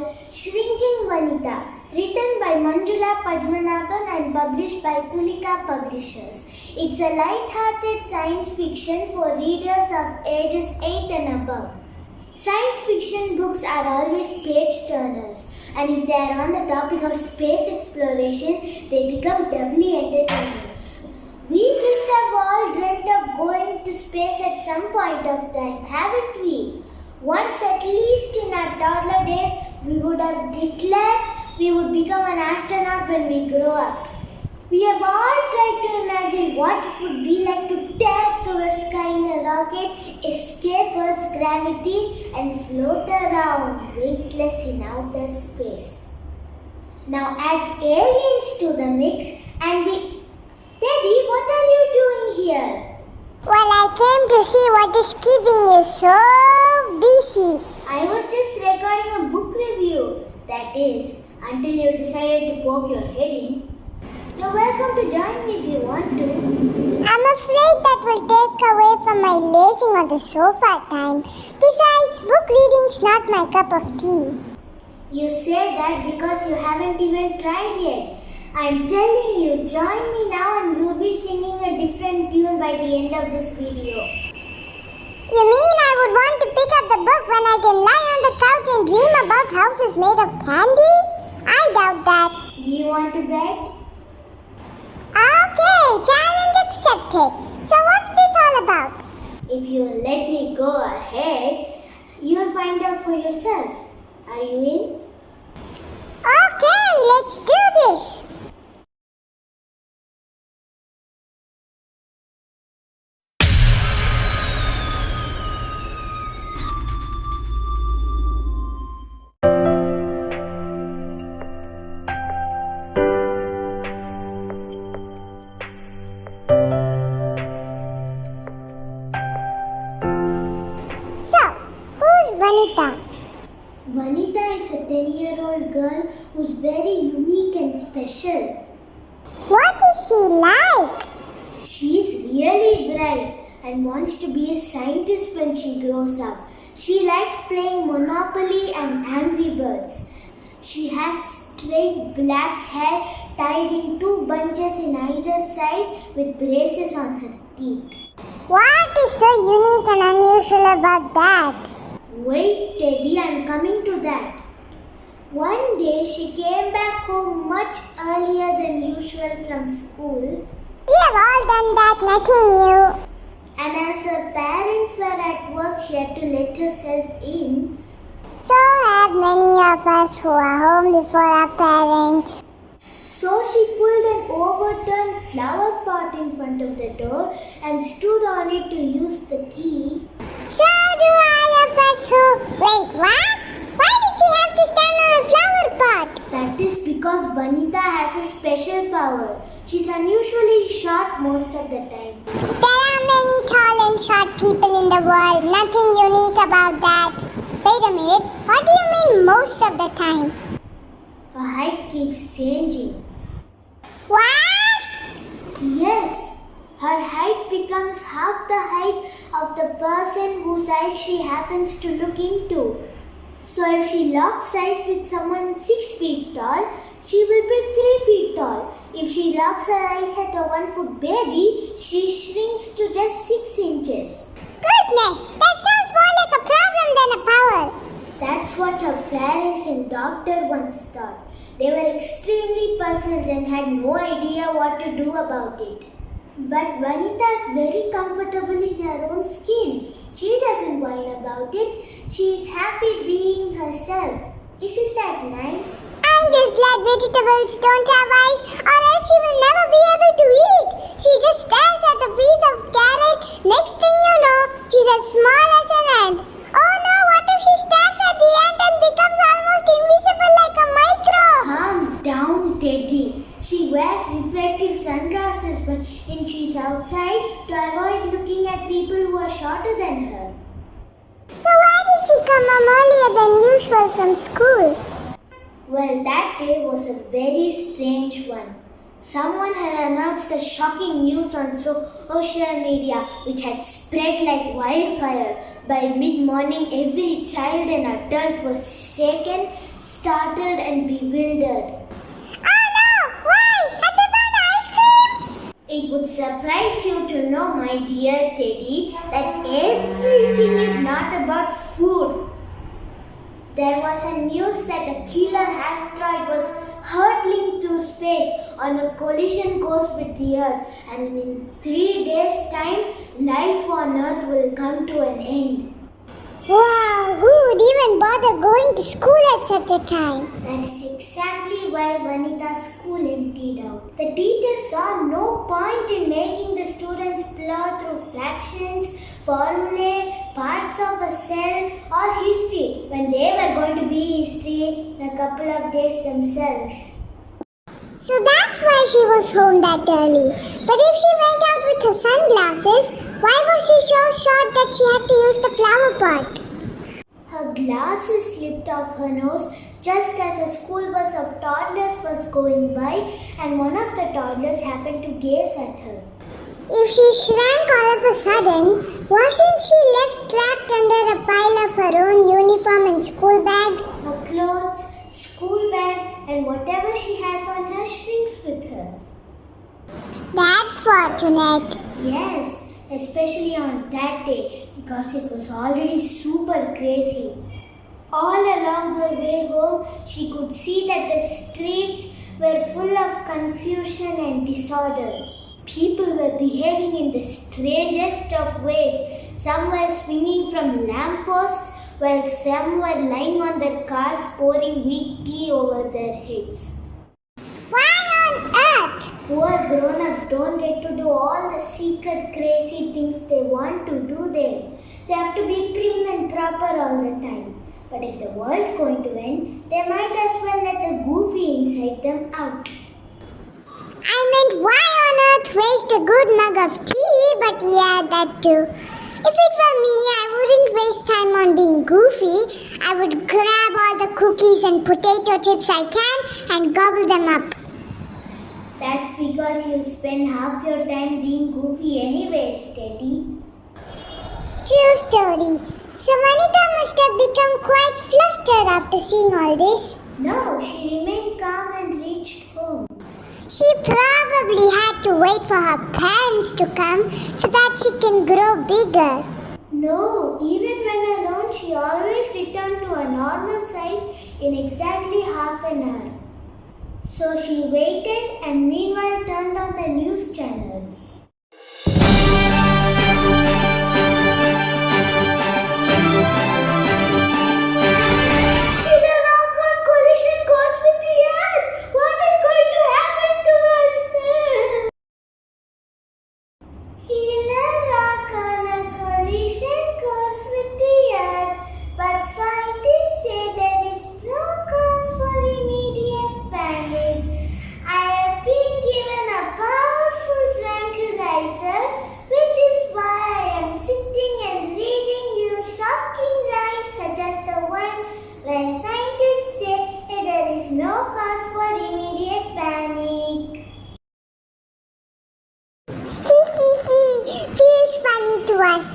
called Shrinking Vanita, written by Manjula, Padmanabhan and published by Tulika publishers. It's a light-hearted science fiction for readers of ages 8 and above. Science fiction books are always page-turners, and if they are on the topic of space exploration, they become doubly entertaining. We kids have all dreamt of going to space at some point of time, haven't we? Once at least in our toddler days, we would have declared we would become an astronaut when we grow up. We have all tried to imagine what it would be like to tear through the sky in a rocket, escape Earth's gravity, and float around weightless in outer space. Now add aliens to the mix and we... Teddy, what are you doing here? Well, I came to see what is keeping you so busy. I was just recording a book review. That is, until you decided to poke your head in. You're welcome to join me if you want to. I'm afraid that will take away from my lazing on the sofa time. Besides, book reading's not my cup of tea. You say that because you haven't even tried yet. I'm telling you, join me now and you'll be singing a different tune by the end of this video. You mean I would want to pick up the book when I can lie on the couch and dream about houses made of candy? I doubt that. Do you want to bet? Okay, challenge accepted. So what's this all about? If you let me go ahead, you'll find out for yourself. Are you in? Okay, let's do this. Vanita. Vanita is a 10-year-old girl who's very unique and special. What is she like? She's really bright and wants to be a scientist when she grows up. She likes playing Monopoly and Angry Birds. She has straight black hair tied in 2 bunches in either side with braces on her teeth. What is so unique and unusual about that? Wait, Teddy, I'm coming to that. One day she came back home much earlier than usual from school. We have all done that, nothing new. And as her parents were at work, she had to let herself in. So have many of us who are home before our parents. So she pulled an overturned flower pot in front of the door and stood on it to use the key. So do all of us who... Wait, what? Why did she have to stand on a flower pot? That is because Vanita has a special power. She's unusually short most of the time. There are many tall and short people in the world. Nothing unique about that. Wait a minute. What do you mean most of the time? Her height keeps changing. What? Yes. Her height becomes half the height of the person whose eyes she happens to look into. So if she locks eyes with someone 6 feet tall, she will be 3 feet tall. If she locks her eyes at a 1-foot baby, she shrinks to just 6 inches. Goodness, that sounds more like a problem than a power. That's what her parents and doctor once thought. They were extremely puzzled and had no idea what to do about it. But Vanita is very comfortable in her own skin. She doesn't whine about it. She is happy being herself. Isn't that nice? I'm just glad vegetables don't have eyes, or else she will never be able to eat. She just stares at a piece of carrot. Next thing you know, she's as small as an ant. Oh no, what if she stares at the ant and becomes almost invisible like a microbe? Calm down, Teddy. She wears reflective sunglasses when she's outside to avoid looking at people who are shorter than her. So why did she come home earlier than usual from school? Well, that day was a very strange one. Someone had announced the shocking news on social media, which had spread like wildfire. By mid-morning, every child and adult was shaken, startled and bewildered. Oh no! Why? Have they burned ice cream? It would surprise you to know, my dear Teddy, that everything is not about food. There was a news that a killer asteroid was hurtling through space on a collision course with the Earth, and in 3 days' time, life on Earth will come to an end. Wow, who would even bother going to school at such a time? That is exactly why Vanita's school emptied out. The teachers saw no point in making the students plow through fractions, formulae, parts of a cell, or history when they were going to be history in a couple of days themselves. So that's why she was home that early. But if she went out with her sunglasses, why was she so short that she had to use the flower pot? Her glasses slipped off her nose just as a school bus of toddlers was going by, and one of the toddlers happened to gaze at her. If she shrank all of a sudden, wasn't she left trapped under a pile of her own uniform and school bag? Her clothes, school bag, and whatever she has on her shrinks with her. That's fortunate. Yes, especially on that day because it was already super crazy. All along her way home, she could see that the streets were full of confusion and disorder. People were behaving in the strangest of ways. Some were swinging from lampposts, while some were lying on their cars pouring weak tea over their heads. Why on earth? Poor grown-ups don't get to do all the secret crazy things they want to do there. They have to be prim and proper all the time. But if the world's going to end, they might as well let the goofy inside them out. I meant, why on earth waste a good mug of tea? But yeah, that too. If it were me, I wouldn't waste time on being goofy. I would grab all the cookies and potato chips I can and gobble them up. That's because you spend half your time being goofy anyways, Teddy. True story. So Vanita must have become quite flustered after seeing all this. No, she remained calm and reached home. She probably had to wait for her parents to come so that she can grow bigger. No, even when alone, she always returned to a normal size in exactly half an hour. So she waited and meanwhile turned on the news channel.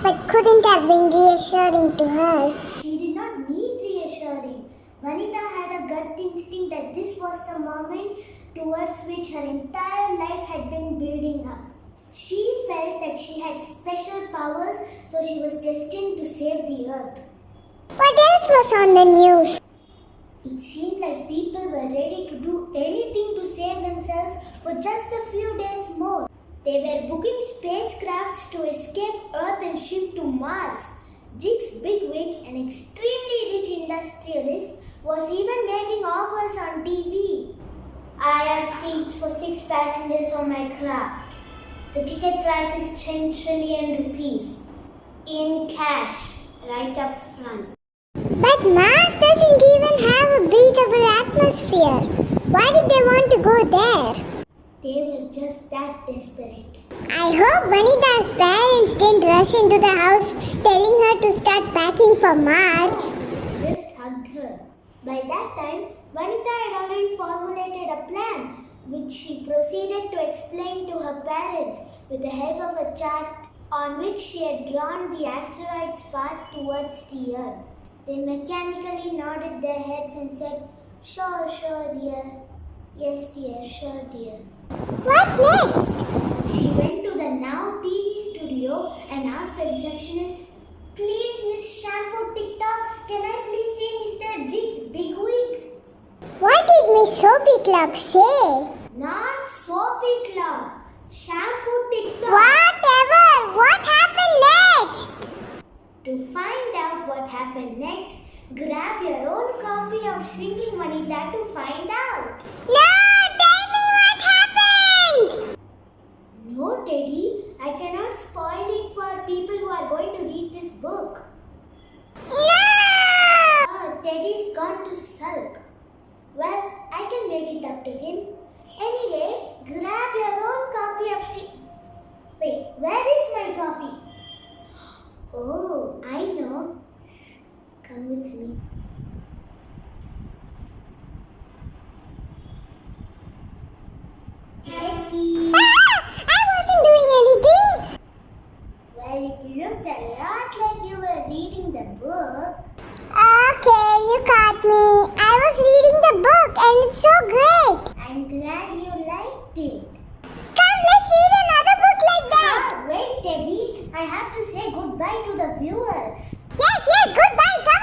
But couldn't have been reassuring to her. She did not need reassuring. Vanita had a gut instinct that this was the moment towards which her entire life had been building up. She felt that she had special powers, so she was destined to save the earth. What else was on the news? It seemed like people were ready to do anything to save themselves for just a few days more. They were booking spacecrafts to escape Earth and shift to Mars. Jigs Bigwig, an extremely rich industrialist, was even making offers on TV. I have seats for 6 passengers on my craft. The ticket price is 10 trillion rupees. In cash, right up front. But Mars doesn't even have a breathable atmosphere. Why did they want to go there? They were just that desperate. I hope Vanita's parents didn't rush into the house telling her to start packing for Mars. Just hugged her. By that time, Vanita had already formulated a plan, which she proceeded to explain to her parents with the help of a chart on which she had drawn the asteroid's path towards the Earth. They mechanically nodded their heads and said, Sure, dear. Yes, dear, sure, dear. What next? She went to the Now TV studio and asked the receptionist, "Please, Miss Shampoo TikTok, can I please see Mr. Jig's Bigwig?" What did Miss Soapy Clock say? Not Soapy Club. Shampoo TikTok. Whatever! What happened next? To find out what happened next, grab your own copy of Shrinking Vanita to find out. No! Tell me what happened! No, Teddy, I cannot spoil it for people who are going to read this book. No! Teddy's gone to sulk. Well, I can make it up to him. Anyway, grab your own copy of Wait, where is my copy? Oh, I know. Come with me. Teddy. I wasn't doing anything. Well, it looked a lot like you were reading the book. Okay, you caught me. I was reading the book and it's so great. I'm glad you liked it. Come, let's read another book like that. Wait, Teddy. I have to say goodbye to the viewers. Yes, goodbye.